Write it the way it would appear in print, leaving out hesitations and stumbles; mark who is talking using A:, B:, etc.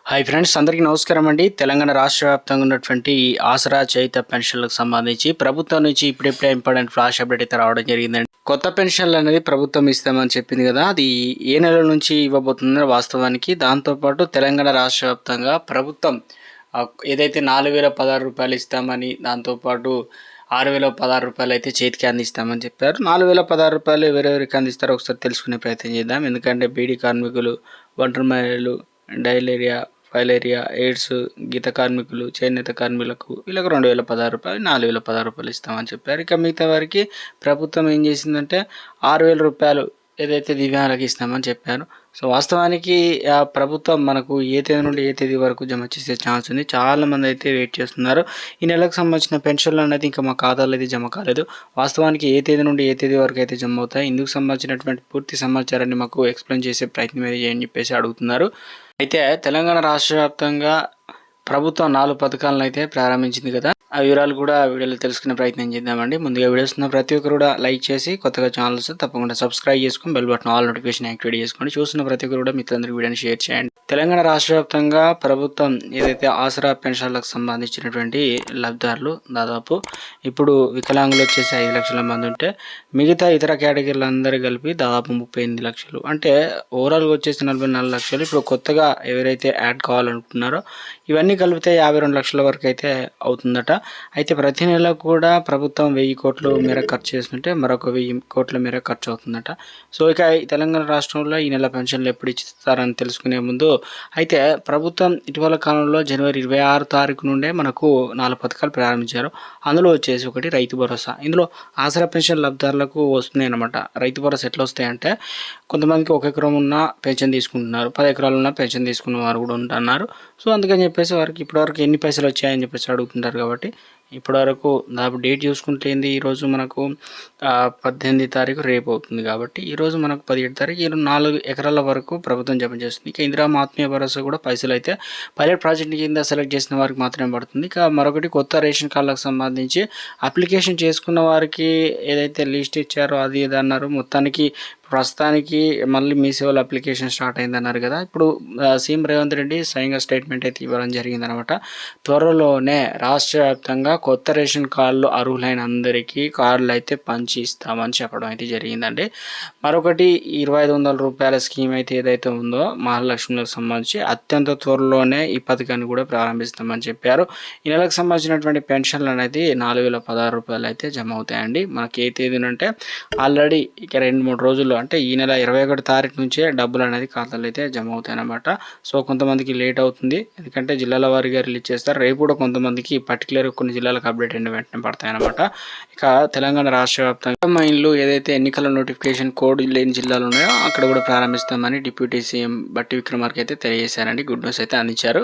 A: Hi friends, అందరికీ నమస్కారం అండి. తెలంగాణ రాష్ట్ర వ్యాప్తంగా ఉన్నటువంటి ఆసరా చేయుత పెన్షన్లకు సంబంధించి ప్రభుత్వం నుంచి ఇప్పుడిప్పుడే ఇంపార్టెంట్ ఫ్లాష్ అప్డేట్ అయితే రావడం జరిగిందండి. కొత్త పెన్షన్లు అనేది ప్రభుత్వం ఇస్తామని చెప్పింది కదా, అది ఏ నెల నుంచి ఇవ్వబోతుందో వాస్తవానికి. దాంతోపాటు తెలంగాణ రాష్ట్ర వ్యాప్తంగా ప్రభుత్వం ఏదైతే 4,016 రూపాయలు ఇస్తామని, దాంతోపాటు 6,016 రూపాయలు అయితే చేతికి అందిస్తామని చెప్పారు. 4,016 రూపాయలు ఎవరెవరికి అందిస్తారో ఒకసారి తెలుసుకునే ప్రయత్నం చేద్దాం. ఎందుకంటే బీడీ కార్మికులు, ఒంటరి మహిళలు, డైలేరియా, ఫైలేరియా, ఎయిడ్స్, గీత కార్మికులు, చేనేత కార్మికులకు వీళ్ళకి 2,016 రూపాయలు, 4,016 రూపాయలు ఇస్తామని చెప్పారు. ఇక మిగతా వారికి ప్రభుత్వం ఏం చేసిందంటే 6,000 రూపాయలు ఏదైతే దివ్యాంగులకు ఇస్తామని చెప్పారు. సో వాస్తవానికి ప్రభుత్వం మనకు ఏ తేదీ నుండి ఏ తేదీ వరకు జమ చేసే ఛాన్స్ ఉంది. చాలామంది అయితే వెయిట్ చేస్తున్నారు. ఈ నెలకు సంబంధించిన పెన్షన్లు అనేది ఇంకా మా ఖాతాలో అయితే జమ కాలేదు. వాస్తవానికి ఏ తేదీ నుండి ఏ తేదీ వరకు అయితే జమ అవుతాయి, ఇందుకు సంబంధించినటువంటి పూర్తి సమాచారాన్ని మాకు ఎక్స్ప్లెయిన్ చేసే ప్రయత్నం అని చెప్పేసి అడుగుతున్నారు. అయితే తెలంగాణ రాష్ట్ర వ్యాప్తంగా ప్రభుత్వం 4 పథకాలను అయితే ప్రారంభించింది కదా, ఆ వివరాలు కూడా వీడియోలో తెలుసుకునే ప్రయత్నం చేద్దామండి. ముందుగా వీడియోస్ ఉన్న ప్రతి ఒక్కరు కూడా లైక్ చేసి, కొత్తగా ఛానల్స్ తప్పకుండా సబ్స్క్రైబ్ చేసుకుని bell button all notification activate చేసుకోండి. చూస్తున్న ప్రతి ఒక్కరు కూడా మిత్రులందరికీ వీడియోని షేర్ చేయండి. తెలంగాణ రాష్ట్ర వ్యాప్తంగా ప్రభుత్వం ఏదైతే ఆసరా పెన్షన్లకు సంబంధించినటువంటి లబ్ధిదారులు దాదాపు ఇప్పుడు వికలాంగులు వచ్చేసి 5 లక్షల మంది ఉంటే, మిగతా ఇతర కేటగిరీలు అందరూ కలిపి దాదాపు 38 లక్షలు, అంటే ఓవరాల్గా వచ్చేసి 44 లక్షలు. ఇప్పుడు కొత్తగా ఎవరైతే యాడ్ కావాలనుకుంటున్నారో ఇవన్నీ కలిపితే 52 లక్షల వరకు అయితే అవుతుందట. అయితే ప్రతి నెల కూడా ప్రభుత్వం 1000 కోట్ల మేర ఖర్చు చేస్తుంటే మరొక 1000 కోట్ల మేర ఖర్చు అవుతుందట. సో ఇక తెలంగాణ రాష్ట్రంలో ఈ నెల పెన్షన్లు ఎప్పుడు ఇస్తారని తెలుసుకునే ముందు, అయితే ప్రభుత్వం ఇటీవల కాలంలో జనవరి 26 తారీఖు నుండే మనకు 4 పథకాలు ప్రారంభించారు. అందులో వచ్చేసి ఒకటి రైతు భరోసా. ఇందులో ఆసరా పెన్షన్ లబ్ధిదారులకు వస్తున్నాయి అన్నమాట. రైతు భరోసా ఎట్లా వస్తాయంటే, కొంతమందికి 1 ఎకరం ఉన్న పెన్షన్ తీసుకుంటున్నారు, 10 ఎకరాలు ఉన్న పెన్షన్ తీసుకున్న వారు కూడా ఉంటున్నారు. సో అందుకని చెప్పేసి వారికి ఇప్పటివరకు ఎన్ని పైసలు వచ్చాయని చెప్పేసి అడుగుతుంటారు. కాబట్టి ఇప్పటివరకు దాదాపు డేట్ చూసుకుంటే ఈరోజు మనకు 18 తారీఖు రేపు అవుతుంది. కాబట్టి ఈరోజు మనకు 17 తారీఖు 4 ఎకరాల వరకు ప్రభుత్వం జమ చేస్తుంది. ఇక ఇందిరామ ఆత్మీయ భరోసా కూడా పైసలు అయితే పైలట్ ప్రాజెక్ట్ కింద సెలెక్ట్ చేసిన వారికి మాత్రమే పడుతుంది. ఇక మరొకటి కొత్త రేషన్ కార్డులకు సంబంధించి అప్లికేషన్ చేసుకున్న వారికి ఏదైతే లిస్ట్ ఇచ్చారో అది ఇది అన్నారు. మొత్తానికి ప్రస్తుతానికి మళ్ళీ మీ సేవల అప్లికేషన్ స్టార్ట్ అయిందన్నారు కదా. ఇప్పుడు సీఎం రేవంత్ రెడ్డి స్వయంగా స్టేట్మెంట్ అయితే ఇవ్వడం జరిగిందనమాట. త్వరలోనే రాష్ట్ర వ్యాప్తంగా కొత్త రేషన్ కార్డులు అర్హులైన అందరికీ కార్డులు అయితే పంచి ఇస్తామని చెప్పడం అయితే జరిగిందండి. మరొకటి 2,500 రూపాయల స్కీమ్ అయితే ఏదైతే ఉందో మహాలక్ష్మిలకు సంబంధించి అత్యంత త్వరలోనే ఈ పథకాన్ని కూడా ప్రారంభిస్తామని చెప్పారు. ఈ నెలకు సంబంధించినటువంటి పెన్షన్లు అనేది 4,016 రూపాయలు అయితే జమ అవుతాయండి. మనకి ఏ తేదీనంటే ఆల్రెడీ ఇక 2-3 రోజుల్లో, అంటే ఈ నెల 21 తారీఖు నుంచే డబ్బులు అనేది ఖాతాలు అయితే జమ అవుతాయి అన్నమాట. సో కొంతమందికి లేట్ అవుతుంది, ఎందుకంటే జిల్లాల వారీగా రిలీజ్ చేస్తారు. రేపు కూడా కొంతమందికి పర్టికులర్ కొన్ని జిల్లాలకు అప్డేట్ అయిన వెంటనే పడతాయి అన్నమాట. ఇక తెలంగాణ రాష్ట్ర వ్యాప్తంగా మైన్లు ఏదైతే ఎన్నికల నోటిఫికేషన్ కోడ్ లేని జిల్లాలు ఉన్నాయో అక్కడ కూడా ప్రారంభిస్తామని డిప్యూటీ సీఎం బట్టి విక్రమార్క అయితే తెలియజేశారండి. గుడ్ న్యూస్ అయితే అందించారు.